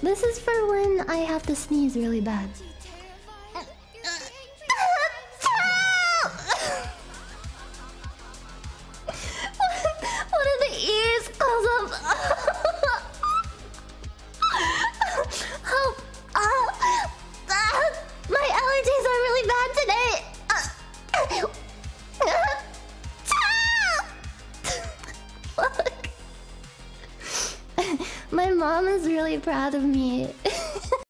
This is for when I have to sneeze really bad. What are the ears close up? Help! My allergies are really bad today. Fuck. My mom is really proud of me.